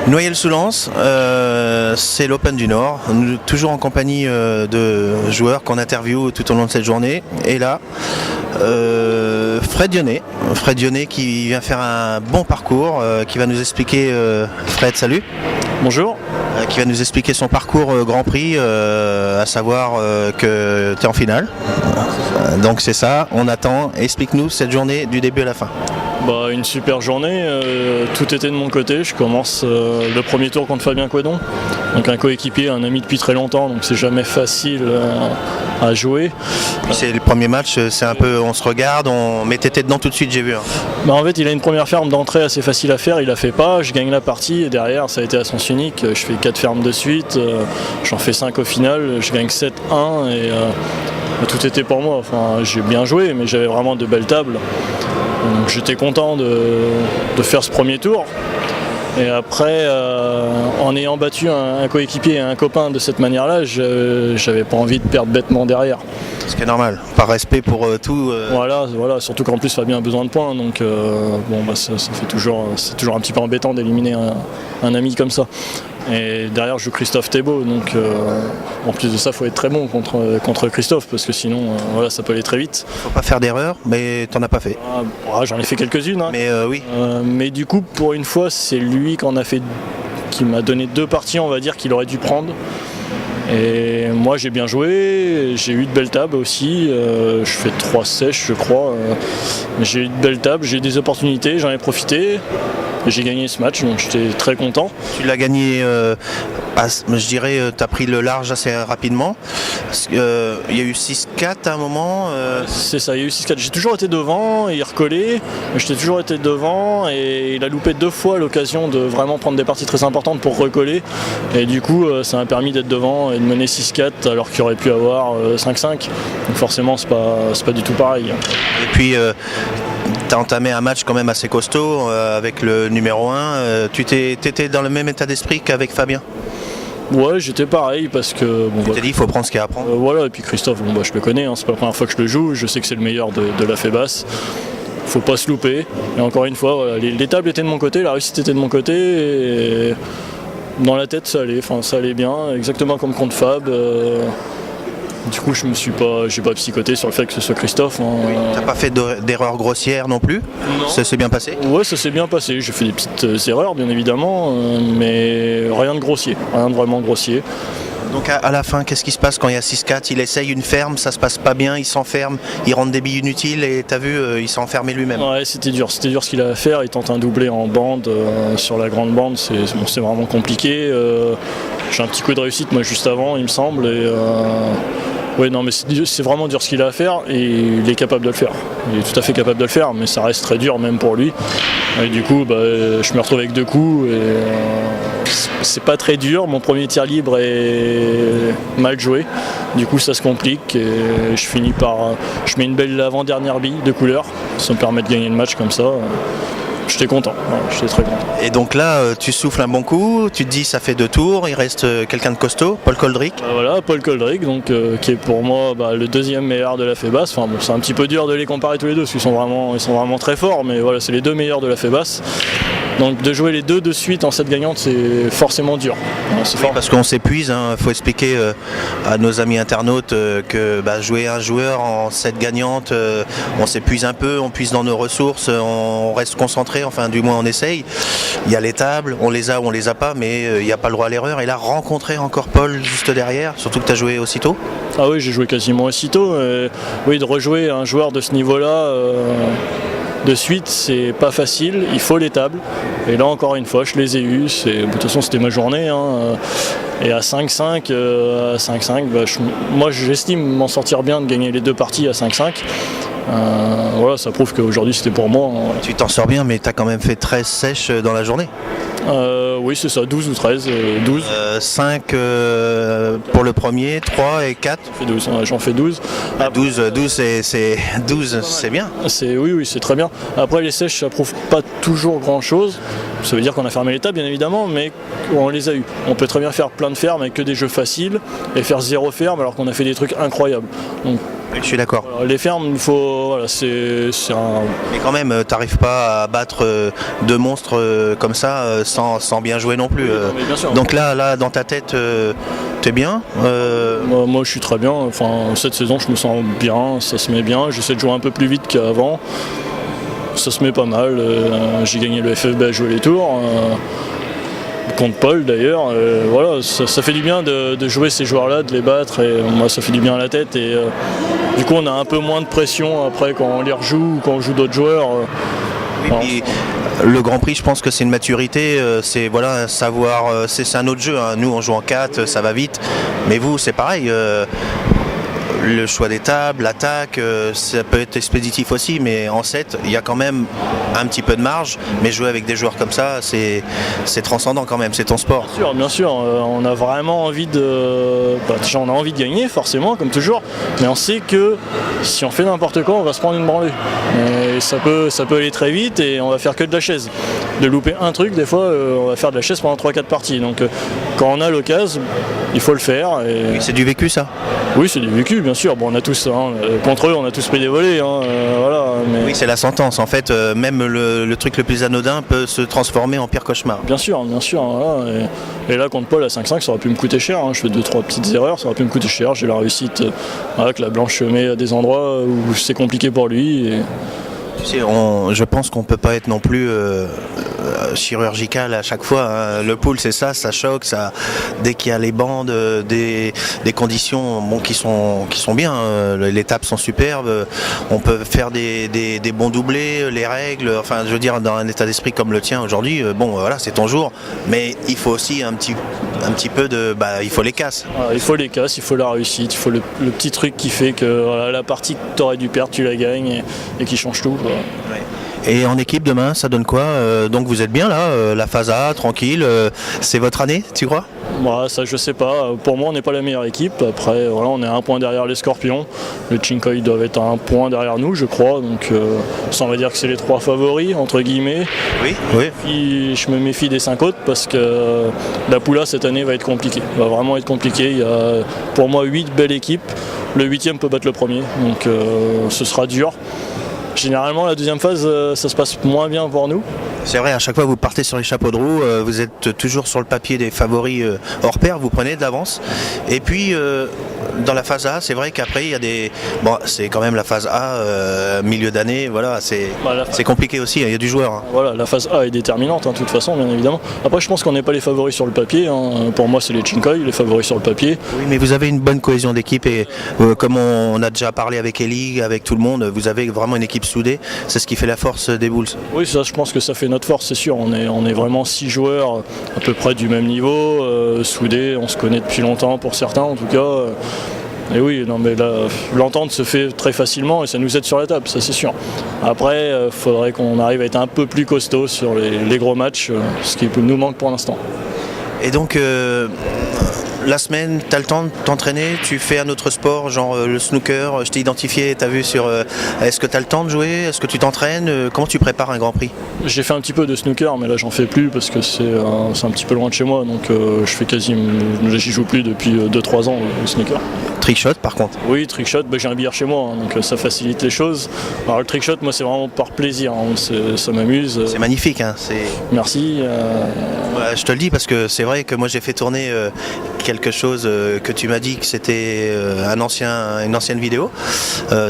Noyelles-sous-Lens, c'est l'Open du Nord, toujours en compagnie de joueurs qu'on interviewe tout au long de cette journée. Et là, Fred Dionnet qui vient faire un bon parcours, qui va nous expliquer, Fred, salut. Bonjour. Qui va nous expliquer son parcours Grand Prix, à savoir que tu es en finale. Donc c'est ça, on attend. Explique-nous cette journée du début à la fin. Une super journée, tout était de mon côté. Je commence le premier tour contre Fabien Quedon, donc un coéquipier, un ami depuis très longtemps, donc c'est jamais facile à jouer. C'est le premier match, c'est un peu, on se regarde, on met tête dedans tout de suite, j'ai vu. En fait, il a une première ferme d'entrée assez facile à faire, il la fait pas, je gagne la partie et derrière ça a été à sens unique, je fais 4 fermes de suite, j'en fais 5 au final, je gagne 7-1 et tout était pour moi. Enfin, j'ai bien joué, mais j'avais vraiment de belles tables. Donc j'étais content de faire ce premier tour. Et après, en ayant battu un coéquipier et un copain de cette manière-là, j'avais pas envie de perdre bêtement derrière. Ce qui est normal, par respect pour tout. Voilà, surtout qu'en plus Fabien a besoin de points, donc ça fait toujours, c'est toujours un petit peu embêtant d'éliminer un ami comme ça. Et derrière je joue Christophe Thébault, donc en plus de ça il faut être très bon contre Christophe parce que sinon ça peut aller très vite. Faut pas faire d'erreur, mais t'en as pas fait. J'en ai fait quelques-unes, hein. Mais oui. Mais du coup pour une fois c'est lui qui m'a donné 2 parties, on va dire, qu'il aurait dû prendre. Et moi j'ai bien joué, j'ai eu de belles tables aussi, je fais 3 sèches je crois, j'ai eu de belles tables, j'ai eu des opportunités, j'en ai profité. J'ai gagné ce match, donc j'étais très content. Tu l'as gagné, je dirais, tu as pris le large assez rapidement. Il y a eu 6-4 à un moment. C'est ça, il y a eu 6-4. J'ai toujours été devant, il recollait, mais j'étais toujours été devant et il a loupé 2 fois l'occasion de vraiment prendre des parties très importantes pour recoller. Et du coup, ça m'a permis d'être devant et de mener 6-4 alors qu'il aurait pu avoir 5-5. Donc forcément, c'est pas du tout pareil. Et puis, tu as entamé un match quand même assez costaud avec le numéro 1. Tu étais dans le même état d'esprit qu'avec Fabien ? Ouais, j'étais pareil parce que... tu t'es dit, il faut prendre ce qu'il y a à prendre. Et puis Christophe, je le connais, hein, c'est pas la première fois que je le joue, je sais que c'est le meilleur de la FEBAS. Faut pas se louper. Et encore une fois, les tables étaient de mon côté, la réussite était de mon côté. Et dans la tête, ça allait bien, exactement comme contre Fab. Du coup, j'ai pas psychoté sur le fait que ce soit Christophe. Oui. T'as pas fait d'erreur grossière non plus ? Non. Ça s'est bien passé ? Ouais, ça s'est bien passé. J'ai fait des petites erreurs, bien évidemment, mais rien de grossier, rien de vraiment grossier. Donc à la fin, qu'est-ce qui se passe quand il y a 6-4 ? Il essaye une ferme, ça se passe pas bien, il s'enferme, il rentre des billes inutiles et t'as vu, il s'est enfermé lui-même. Ouais, c'était dur ce qu'il a à faire. Il tente un doublé en bande, sur la grande bande, c'est vraiment compliqué. J'ai un petit coup de réussite moi juste avant, il me semble. Ouais, non, mais c'est vraiment dur ce qu'il a à faire et il est capable de le faire. Il est tout à fait capable de le faire, mais ça reste très dur même pour lui. Et du coup, je me retrouve avec 2 coups et c'est pas très dur. Mon premier tir libre est mal joué. Du coup, ça se complique et je mets une belle avant-dernière bille de couleur. Ça me permet de gagner le match comme ça. J'étais content, j'étais très content. Et donc là, tu souffles un bon coup, tu te dis ça fait 2 tours, il reste quelqu'un de costaud, Paul Coldric. Voilà, Paul Coldric, donc, qui est pour moi le 2e meilleur de la FEBAS. C'est un petit peu dur de les comparer tous les deux, parce qu'ils sont vraiment très forts, mais voilà, c'est les 2 meilleurs de la FEBAS. Donc de jouer les 2 de suite en 7 gagnantes, c'est forcément dur. C'est fort parce qu'on s'épuise, faut expliquer à nos amis internautes que jouer un joueur en 7 gagnantes, on s'épuise un peu, on puise dans nos ressources, on reste concentré, enfin du moins on essaye. Il y a les tables, on les a ou on les a pas, mais il n'y a pas le droit à l'erreur. Et là, rencontrer encore Paul juste derrière, surtout que tu as joué aussitôt. Ah oui, j'ai joué quasiment aussitôt. Oui, de rejouer un joueur de ce niveau-là... de suite, c'est pas facile, il faut les tables. Et là, encore une fois, je les ai eues. De toute façon, c'était ma journée. Et à 5-5, moi j'estime m'en sortir bien de gagner les 2 parties à 5-5. Ça prouve qu'aujourd'hui c'était pour moi. Tu t'en sors bien, mais tu as quand même fait 13 sèches dans la journée. Oui, c'est ça, 12 ou 13, 12. 5 pour le premier, 3 et 4. J'en fais 12. 12, c'est bien. Oui, c'est très bien. Après, les sèches, ça prouve pas toujours grand-chose. Ça veut dire qu'on a fermé les tables, bien évidemment, mais on les a eues. On peut très bien faire plein de fermes avec que des jeux faciles et faire 0 ferme alors qu'on a fait des trucs incroyables. Donc, Je suis d'accord. Les fermes, il faut, voilà, c'est un... Mais quand même, t'arrives pas à battre deux monstres comme ça sans bien jouer non plus. non, mais bien sûr. Donc là, dans ta tête, t'es bien. Moi, je suis très bien. Enfin, cette saison, je me sens bien, ça se met bien. J'essaie de jouer un peu plus vite qu'avant. Ça se met pas mal. J'ai gagné le FFB à jouer les tours. Contre Paul d'ailleurs, voilà, ça fait du bien de jouer ces joueurs-là, de les battre, et moi ça fait du bien à la tête, et du coup on a un peu moins de pression après quand on les rejoue ou quand on joue d'autres joueurs. Oui, le Grand Prix, je pense que c'est une maturité, c'est voilà, savoir, c'est un autre jeu, hein. Nous on joue en 4, ça va vite, mais vous c'est pareil. Le choix des tables, l'attaque, ça peut être expéditif aussi, mais en 7, il y a quand même un petit peu de marge, mais jouer avec des joueurs comme ça, c'est transcendant quand même, c'est ton sport. Bien sûr, on a vraiment envie déjà on a envie de gagner, forcément, comme toujours, mais on sait que si on fait n'importe quoi, on va se prendre une branlée. Et ça peut aller très vite et on va faire que de la chaise. De louper un truc, des fois, on va faire de la chaise pendant 3-4 parties. Donc quand on a l'occasion, il faut le faire. Et... Oui, c'est du vécu ça? Oui, c'est du vécu, bien sûr. Bon, on a tous, contre eux, on a tous pris des volets. Voilà, mais... Oui, c'est la sentence. En fait, même le truc le plus anodin peut se transformer en pire cauchemar. Bien sûr. Voilà. Et là, contre Paul à 5-5, ça aurait pu me coûter cher. Je fais 2-3 petites erreurs, ça aurait pu me coûter cher. J'ai la réussite que la blanche met à des endroits où c'est compliqué pour lui. Et... Tu sais, je pense qu'on ne peut pas être non plus chirurgical à chaque fois. Hein. Le pool, c'est ça choque. Dès qu'il y a les bandes, des conditions qui sont bien, les tables sont superbes, on peut faire des bons doublés, les règles. Enfin, je veux dire, dans un état d'esprit comme le tien aujourd'hui, voilà, c'est ton jour. Mais il faut aussi un petit peu de... il faut les casses. Il faut les casses, il faut la réussite, il faut le petit truc qui fait que voilà, la partie que tu aurais dû perdre, tu la gagnes et qui change tout. Ouais. Et en équipe demain, ça donne quoi? Donc vous êtes bien là, la phase A, tranquille, c'est votre année, tu crois? Ça je sais pas, pour moi on n'est pas la meilleure équipe, après voilà, on est à 1 point derrière les Scorpions, les Chinkoi doivent être à 1 point derrière nous je crois, donc ça on va dire que c'est les 3 favoris entre guillemets. Oui. Et je me méfie des 5 autres parce que la Poula cette année va être compliquée, va vraiment être compliquée, il y a pour moi 8 belles équipes, le 8e peut battre le premier, donc ce sera dur. Généralement, la deuxième phase, ça se passe moins bien pour nous. C'est vrai, à chaque fois vous partez sur les chapeaux de roue, vous êtes toujours sur le papier des favoris hors pair, vous prenez de l'avance. Et puis, dans la phase A, c'est vrai qu'après, il y a des... Bon, c'est quand même la phase A, milieu d'année, voilà, c'est compliqué aussi, il y a du joueur. Hein. Voilà, la phase A est déterminante, de toute façon, bien évidemment. Après, je pense qu'on n'est pas les favoris sur le papier. Pour moi, c'est les Chinkoi, les favoris sur le papier. Oui, mais vous avez une bonne cohésion d'équipe et comme on a déjà parlé avec Ellie, avec tout le monde, vous avez vraiment une équipe soudée. C'est ce qui fait la force des Bulls. Oui, ça, je pense que ça fait notre force, c'est sûr. On est vraiment 6 joueurs à peu près du même niveau, soudés. On se connaît depuis longtemps pour certains, en tout cas. Et oui, non, mais l'entente se fait très facilement et ça nous aide sur la table, ça c'est sûr. Après, il faudrait qu'on arrive à être un peu plus costaud sur les gros matchs, ce qui nous manque pour l'instant. Et donc, la semaine, tu as le temps de t'entraîner, tu fais un autre sport, genre le snooker, je t'ai identifié, tu as vu sur... Est-ce que tu as le temps de jouer? Est-ce que tu t'entraînes? Comment tu prépares un Grand Prix? J'ai fait un petit peu de snooker, mais là j'en fais plus parce que c'est un petit peu loin de chez moi, donc j'y joue plus depuis 2-3 ans au snooker. Trickshot par contre? Oui, trickshot, j'ai un billard chez moi, donc ça facilite les choses. Alors le trickshot, moi c'est vraiment par plaisir, ça m'amuse. C'est magnifique, hein, Merci. Ouais, je te le dis parce que c'est vrai que moi j'ai fait tourner quelque chose que tu m'as dit que c'était une ancienne vidéo,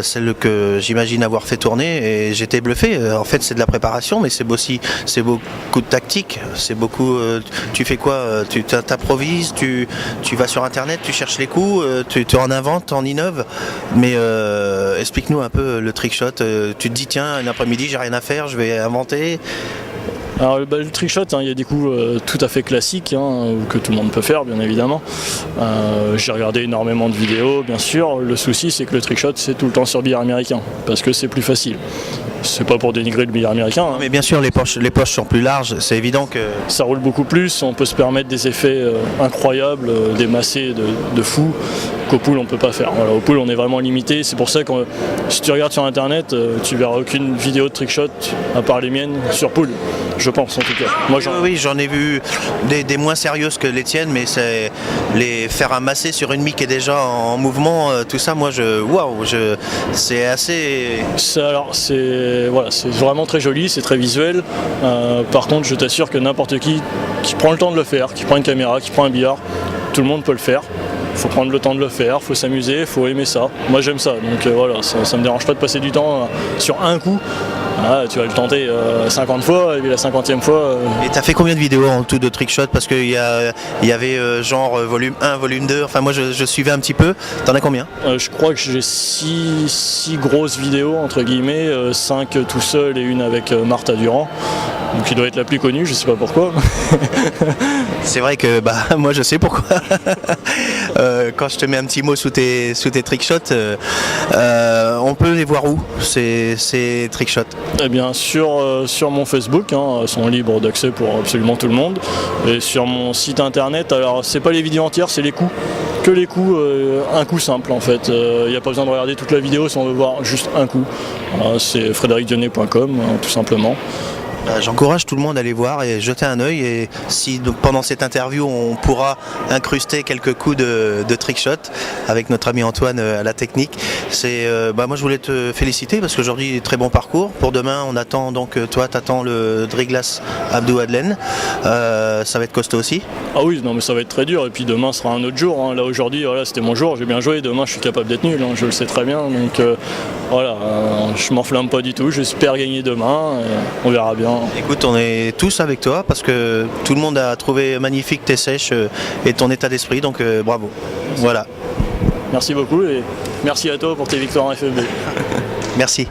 celle que j'imagine avoir fait tourner et j'étais bluffé. En fait c'est de la préparation mais c'est beaucoup de tactique, c'est beaucoup tu fais quoi, tu t'improvises, tu vas sur internet, tu cherches les coups, tu en inventes, tu en innoves, mais explique-nous un peu le trickshot, tu te dis tiens un après-midi j'ai rien à faire, je vais inventer. Alors le trickshot, il y a des coups tout à fait classiques que tout le monde peut faire bien évidemment. J'ai regardé énormément de vidéos bien sûr. Le souci c'est que le trickshot c'est tout le temps sur billard américain parce que c'est plus facile. C'est pas pour dénigrer le billard américain. Mais bien sûr les poches sont plus larges, c'est évident que... Ça roule beaucoup plus, on peut se permettre des effets incroyables, des massés de fou qu'au pool on peut pas faire. Voilà, au pool on est vraiment limité, c'est pour ça que si tu regardes sur internet, tu verras aucune vidéo de trickshot à part les miennes sur pool, je pense en tout cas. Moi, oui, j'en ai vu des moins sérieuses que les tiennes, mais c'est les faire amasser sur une mie qui est déjà en mouvement, tout ça, moi c'est assez... C'est vraiment très joli, c'est très visuel. Par contre, je t'assure que n'importe qui prend le temps de le faire, qui prend une caméra, qui prend un billard, tout le monde peut le faire. Il faut prendre le temps de le faire, il faut s'amuser, il faut aimer ça. Moi j'aime ça, donc voilà, ça me dérange pas de passer du temps sur un coup. Ah, tu vas le tenter 50 fois et puis la 50e fois... Et t'as fait combien de vidéos en tout de trickshot? Parce qu'il y avait genre volume 1, volume 2, enfin moi je suivais un petit peu. T'en as combien? Je crois que j'ai 6 grosses vidéos entre guillemets, 5 tout seul et une avec Martha Durand. Donc il doit être la plus connue, je sais pas pourquoi. C'est vrai que moi je sais pourquoi. Quand je te mets un petit mot sous tes trickshots, on peut les voir où ces trickshots? Eh bien sur mon Facebook, sont libres d'accès pour absolument tout le monde. Et sur mon site internet, alors c'est pas les vidéos entières, c'est les coups. Que les coups, un coup simple en fait. Il n'y a pas besoin de regarder toute la vidéo si on veut voir juste un coup. C'est frédéricdionnet.com tout simplement. J'encourage tout le monde à aller voir et jeter un œil, et si pendant cette interview on pourra incruster quelques coups de trickshot avec notre ami Antoine à la technique, moi je voulais te féliciter parce qu'aujourd'hui très bon parcours. Pour demain on attend donc, toi t'attends le Driglas Abdou Adlen, ça va être costaud aussi. Ah oui, non mais ça va être très dur, et puis demain sera un autre jour. Là aujourd'hui c'était mon jour, j'ai bien joué, demain je suis capable d'être nul, je le sais très bien, donc je m'enflamme pas du tout, j'espère gagner demain, on verra bien. Écoute, on est tous avec toi parce que tout le monde a trouvé magnifique tes sèches et ton état d'esprit, donc bravo. Voilà. Merci beaucoup et merci à toi pour tes victoires en FFB. Merci.